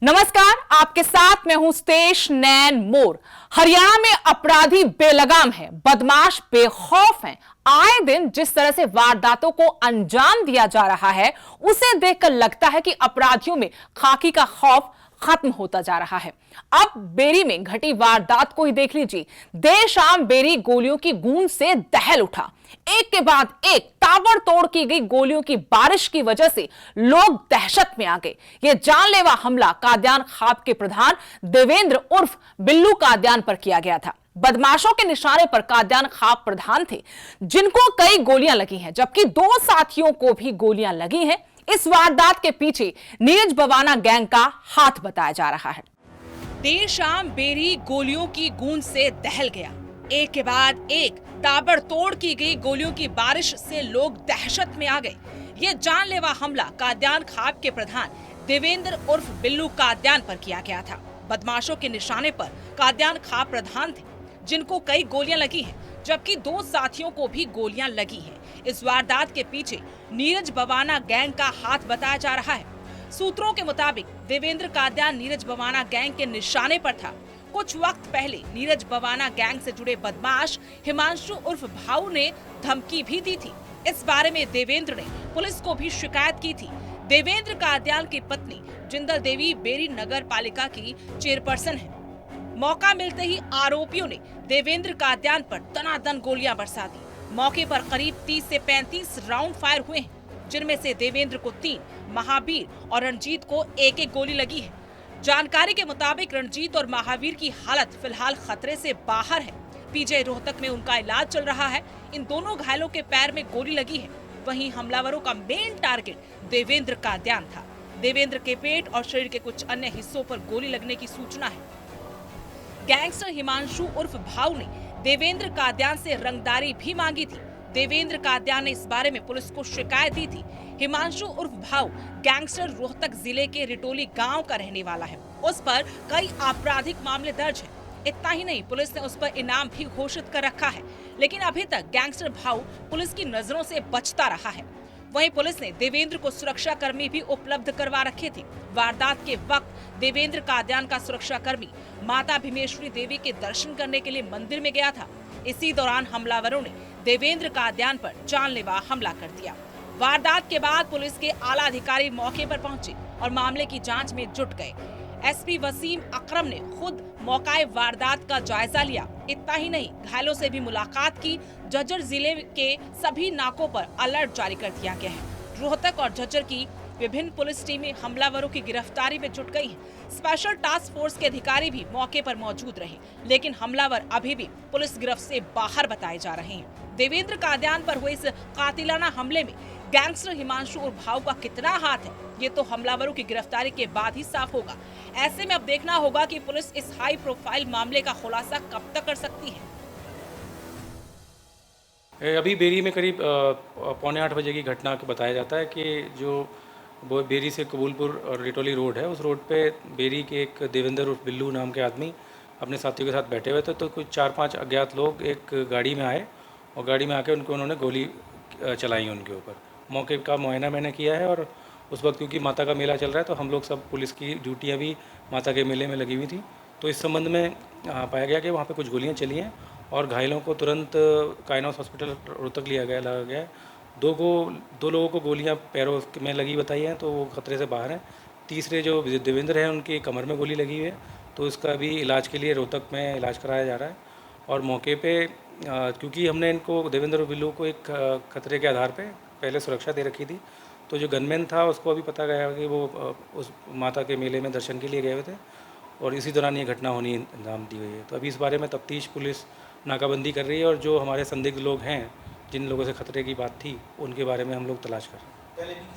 नमस्कार, आपके साथ मैं हूं स्तेश नैन मोर। हरियाणा में अपराधी बेलगाम हैं, बदमाश बेखौफ हैं। आए दिन जिस तरह से वारदातों को अंजाम दिया जा रहा है, उसे देखकर लगता है कि अपराधियों में खाकी का खौफ खत्म होता जा रहा है। अब बेरी में घटी वारदात को ही देख लीजिए। देर शाम बेरी गोलियों की गूंज से दहल उठा। एक के बाद एक ताबड़तोड़ की गई गोलियों की बारिश की वजह से लोग दहशत में आ गए। यह जानलेवा हमला काद्यान खाप के प्रधान देवेंद्र उर्फ बिल्लू काद्यान पर किया गया था। बदमाशों के निशाने पर काद्यान खाप प्रधान थे, जिनको कई गोलियां लगी हैं, जबकि 2 साथियों को भी गोलियां लगी हैं। इस वारदात के पीछे नीरज बवाना गैंग का हाथ बताया जा रहा है। देर शाम बेरी गोलियों की गूंज से दहल गया। एक के बाद एक ताबड़तोड़ की गई गोलियों की बारिश से लोग दहशत में आ गए। ये जानलेवा हमला काद्यान खाप के प्रधान देवेंद्र उर्फ बिल्लू काद्यान पर किया गया था। बदमाशों के निशाने पर काद्यान खाप प्रधान थे, जिनको कई गोलियां लगी हैं, जबकि 2 साथियों को भी गोलियां लगी हैं। इस वारदात के पीछे नीरज बवाना गैंग का हाथ बताया जा रहा है। सूत्रों के मुताबिक देवेंद्र काद्यान नीरज बवाना गैंग के निशाने पर था। कुछ वक्त पहले नीरज बवाना गैंग से जुड़े बदमाश हिमांशु उर्फ भाऊ ने धमकी भी दी थी। इस बारे में देवेंद्र ने पुलिस को भी शिकायत की थी। देवेंद्र काद्यान की पत्नी जिंदल देवी बेरी नगर पालिका की चेयरपर्सन है। मौका मिलते ही आरोपियों ने देवेंद्र काद्यान पर दनादन गोलियां बरसा दी। मौके पर करीब 30 से 35 राउंड फायर हुए हैं, जिनमें से देवेंद्र को 3, महावीर और रणजीत को 1-1 गोली लगी है। जानकारी के मुताबिक रणजीत और महावीर की हालत फिलहाल खतरे से बाहर है। पीजे रोहतक में उनका इलाज चल रहा है। इन दोनों घायलों के पैर में गोली लगी है। वहीं हमलावरों का मेन टारगेट देवेंद्र काद्यान था। देवेंद्र के पेट और शरीर के कुछ अन्य हिस्सों पर गोली लगने की सूचना है। गैंगस्टर हिमांशु उर्फ भाऊ ने देवेंद्र काद्यान से रंगदारी भी मांगी थी। देवेंद्र काद्यान ने इस बारे में पुलिस को शिकायत दी थी। हिमांशु उर्फ भाऊ गैंगस्टर रोहतक जिले के रिटोली गांव का रहने वाला है। उस पर कई आपराधिक मामले दर्ज हैं। इतना ही नहीं, पुलिस ने उस पर इनाम भी घोषित कर रखा है, लेकिन अभी तक गैंगस्टर भाऊ पुलिस की नजरों से बचता रहा है। वहीं पुलिस ने देवेंद्र को सुरक्षा कर्मी भी उपलब्ध करवा रखे थे। वारदात के वक्त देवेंद्र काद्यान का सुरक्षा कर्मी माता भीमेश्वरी देवी के दर्शन करने के लिए मंदिर में गया था। इसी दौरान हमलावरों ने देवेंद्र काद्यान पर जानलेवा हमला कर दिया। वारदात के बाद पुलिस के आला अधिकारी मौके पर पहुंचे और मामले की जांच में जुट गए। एसपी वसीम अकरम ने खुद मौके वारदात का जायजा लिया। इतना ही नहीं, घायलों से भी मुलाकात की। झज्जर जिले के सभी नाकों पर अलर्ट जारी कर दिया गया है। रोहतक और झज्जर की विभिन्न पुलिस टीमें हमलावरों की गिरफ्तारी में जुट गई हैं। स्पेशल टास्क फोर्स के अधिकारी भी मौके पर मौजूद रहे, लेकिन हमलावर अभी भी पुलिस गिरफ्त से बाहर बताए जा रहे हैं। देवेंद्र काद्यान पर हुए इस कातिलाना हमले में गैंगस्टर हिमांशु और भाऊ का कितना हाथ है, ये तो हमलावरों की गिरफ्तारी के बाद ही साफ होगा। ऐसे में अब देखना होगा कि पुलिस इस हाई प्रोफाइल मामले का खुलासा कब तक कर सकती है। अभी बेरी में करीब 7:45 बजे की घटना को बताया जाता है कि जो वो बेरी से कबूलपुर और रिटोली रोड है, उस रोड पे बेरी के एक देवेंद्र उर्फ बिल्लू नाम के आदमी अपने साथियों के साथ बैठे हुए थे। तो कुछ 4-5 अज्ञात लोग एक गाड़ी में आए और गाड़ी में आके उन्होंने गोली चलाई उनके ऊपर। मौके का मुआयना मैंने किया है और उस वक्त क्योंकि माता का मेला चल रहा है, तो हम लोग सब पुलिस की ड्यूटियाँ भी माता के मेले में लगी हुई थी। तो इस संबंध में पाया गया कि वहाँ पर कुछ गोलियाँ चली हैं और घायलों को तुरंत काइनॉस हॉस्पिटल रोहतक लाया गया है। 2 लोगों को गोलियां पैरों में लगी बताई हैं, तो वो खतरे से बाहर हैं। तीसरे जो देवेंद्र हैं, उनकी कमर में गोली लगी हुई है, तो इसका भी इलाज के लिए रोहतक में इलाज कराया जा रहा है। और मौके पे क्योंकि हमने इनको देवेंद्र और बिल्लू को एक खतरे के आधार पे पहले सुरक्षा दे रखी थी, तो जो गनमैन था उसको अभी पता गया कि वो उस माता के मेले में दर्शन के लिए गए हुए थे और इसी दौरान ये घटना होनी अंजाम दी हुई है। तो अभी इस बारे में तफ्तीश पुलिस नाकाबंदी कर रही है और जो हमारे संदिग्ध लोग हैं, जिन लोगों से खतरे की बात थी, उनके बारे में हम लोग तलाश कर रहे हैं।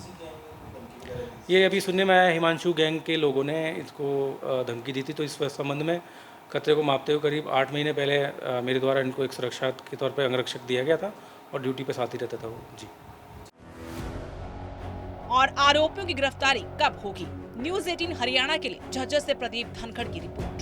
ये अभी सुनने में आया, हिमांशु गैंग के लोगों ने इसको धमकी दी थी। तो इस संबंध में खतरे को मापते हुए करीब 8 महीने पहले मेरे द्वारा इनको एक सुरक्षा के तौर पर अंगरक्षक दिया गया था और ड्यूटी पे साथ ही रहता था वो जी। और आरोपियों की गिरफ्तारी कब होगी? न्यूज़ 18 हरियाणा के लिए झज्जर से प्रदीप धनखड़ की रिपोर्ट।